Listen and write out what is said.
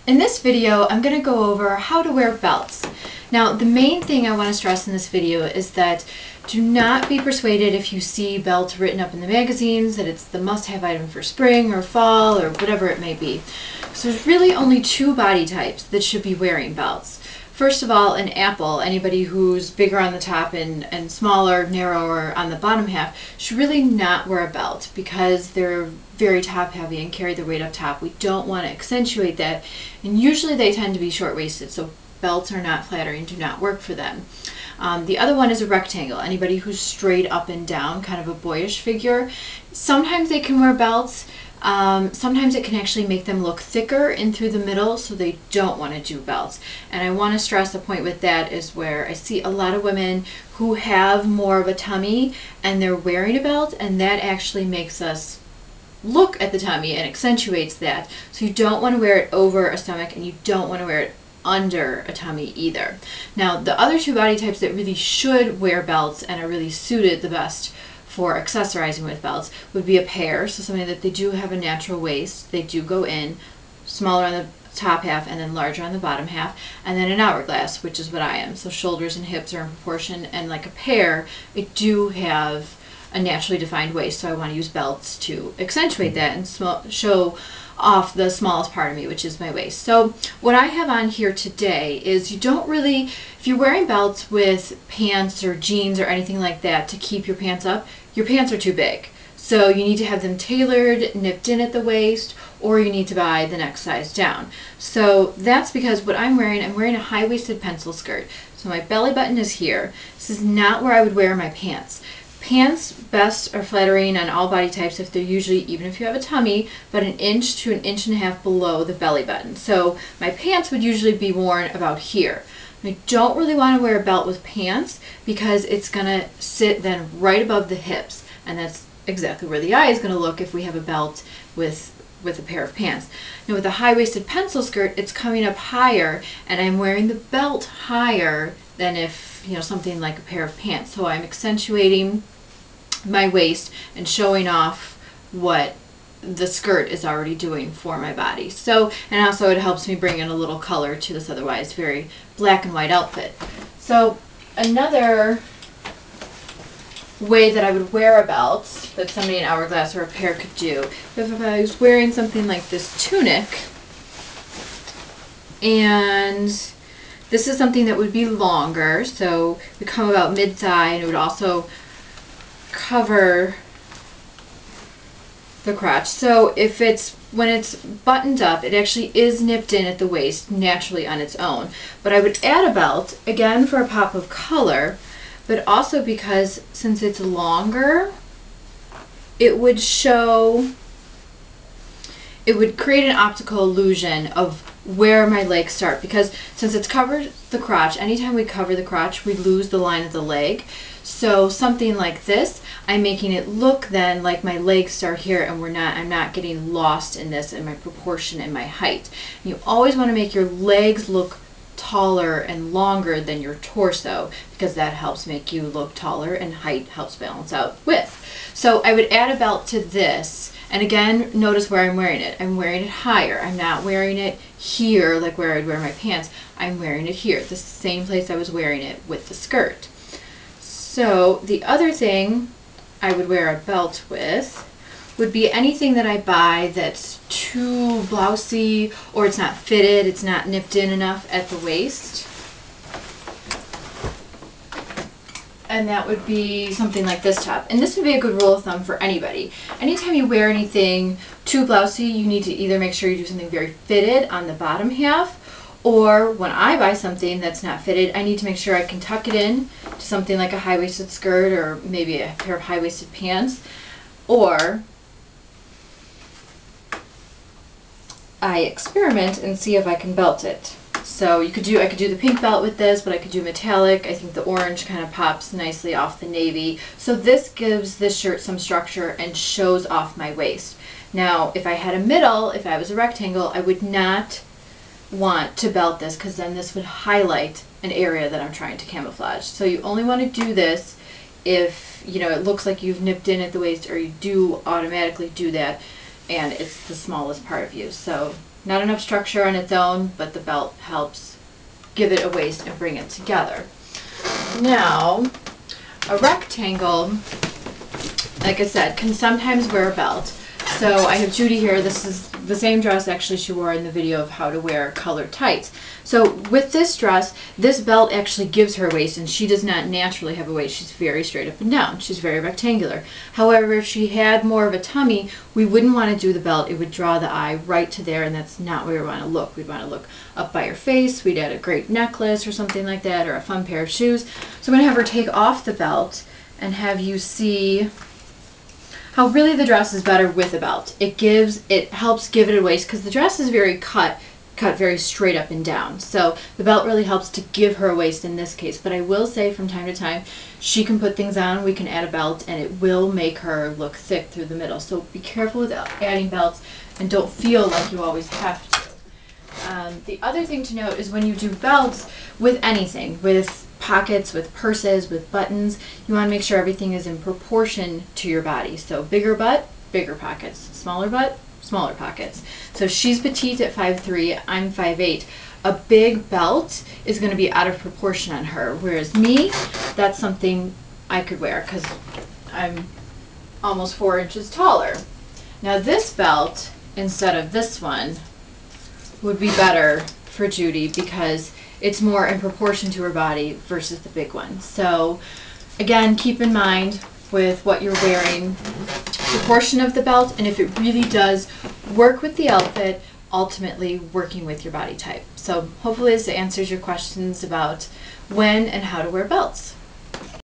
In this video, I'm going to go over how to wear belts. Now, the main thing I want to stress in this video is that do not be persuaded if you see belts written up in the magazines that it's the must-have item for spring or fall or whatever it may be. So there's really only two body types that should be wearing belts. First of all, an apple, anybody who's bigger on the top and smaller, narrower on the bottom half, should really not wear a belt because they're very top heavy and carry the weight up top. We don't want to accentuate that, and usually they tend to be short-waisted, so belts are not flattering, do not work for them. The other one is a rectangle, anybody who's straight up and down, kind of a boyish figure. Sometimes they can wear belts. Sometimes it can actually make them look thicker in through the middle, so they don't want to do belts. And I want to stress the point with that is where I see a lot of women who have more of a tummy and they're wearing a belt, and that actually makes us look at the tummy and accentuates that. So you don't want to wear it over a stomach, and you don't want to wear it under a tummy either. Now, the other two body types that really should wear belts and are really suited the best for accessorizing with belts would be a pear, so something that they do have a natural waist, they do go in, smaller on the top half and then larger on the bottom half, and then an hourglass, which is what I am, so shoulders and hips are in proportion, and like a pear, it do have a naturally defined waist, so I want to use belts to accentuate that and show off the smallest part of me, which is my waist. So what I have on here today is you don't really, if you're wearing belts with pants or jeans or anything like that to keep your pants up, your pants are too big. So you need to have them tailored, nipped in at the waist, or you need to buy the next size down. So that's because what I'm wearing a high-waisted pencil skirt. So my belly button is here. This is not where I would wear my pants. Pants best are flattering on all body types if they're usually, even if you have a tummy, but an inch to an inch and a half below the belly button. So my pants would usually be worn about here. I don't really want to wear a belt with pants because it's going to sit then right above the hips, and that's exactly where the eye is going to look if we have a belt with a pair of pants. Now with a high-waisted pencil skirt, it's coming up higher, and I'm wearing the belt higher than if, you know, something like a pair of pants. So I'm accentuating my waist and showing off what the skirt is already doing for my body. So, and also it helps me bring in a little color to this otherwise very black and white outfit. So another way that I would wear a belt that somebody in hourglass or a pear could do, if I was wearing something like this tunic, and this is something that would be longer, so it would come about mid-thigh, and it would also cover the crotch. So if when it's buttoned up, it actually is nipped in at the waist naturally on its own. But I would add a belt, again for a pop of color, but also because since it's longer, it would create an optical illusion of where my legs start, because since it's covered the crotch, anytime we cover the crotch, we lose the line of the leg. So something like this, I'm making it look then like my legs start here, and I'm not getting lost in this in my proportion and my height. And you always want to make your legs look taller and longer than your torso, because that helps make you look taller, and height helps balance out width. So I would add a belt to this, and again, notice where I'm wearing it. I'm wearing it higher. I'm not wearing it here like where I'd wear my pants. I'm wearing it here, the same place I was wearing it with the skirt. So the other thing I would wear a belt with would be anything that I buy that's too blousy, or it's not fitted, it's not nipped in enough at the waist. And that would be something like this top. And this would be a good rule of thumb for anybody. Anytime you wear anything too blousy, you need to either make sure you do something very fitted on the bottom half, or when I buy something that's not fitted, I need to make sure I can tuck it in to something like a high-waisted skirt or maybe a pair of high-waisted pants, or I experiment and see if I can belt it. So I could do the pink belt with this, but I could do metallic. I think the orange kind of pops nicely off the navy. So this gives this shirt some structure and shows off my waist. Now, if I had a middle, if I was a rectangle, I would not want to belt this, because then this would highlight an area that I'm trying to camouflage. So you only want to do this if, you know, it looks like you've nipped in at the waist, or you do automatically do that. and it's the smallest part of you. So not enough structure on its own, but the belt helps give it a waist and bring it together. Now, a rectangle, like I said, can sometimes wear a belt. So I have Judy here. This is the same dress actually she wore in the video of how to wear colored tights. So with this dress, this belt actually gives her a waist, and she does not naturally have a waist. She's very straight up and down. She's very rectangular. However, if she had more of a tummy, we wouldn't want to do the belt. It would draw the eye right to there, and that's not where we want to look. We'd want to look up by her face. We'd add a great necklace or something like that, or a fun pair of shoes. So I'm going to have her take off the belt and have you see how really the dress is better with a belt. It helps give it a waist, because the dress is very cut very straight up and down. So the belt really helps to give her a waist in this case. But I will say from time to time, she can put things on, we can add a belt, and it will make her look thick through the middle. So be careful with adding belts, and don't feel like you always have to. The other thing to note is when you do belts with anything, with pockets, with purses, with buttons, you want to make sure everything is in proportion to your body. So bigger butt, bigger pockets. Smaller butt, smaller pockets. So she's petite at 5'3", I'm 5'8". A big belt is going to be out of proportion on her, whereas me, that's something I could wear because I'm almost 4 inches taller. Now this belt, instead of this one, would be better for Judy because it's more in proportion to her body versus the big one. So again, keep in mind with what you're wearing, proportion of the belt, and if it really does work with the outfit, ultimately working with your body type. So hopefully this answers your questions about when and how to wear belts.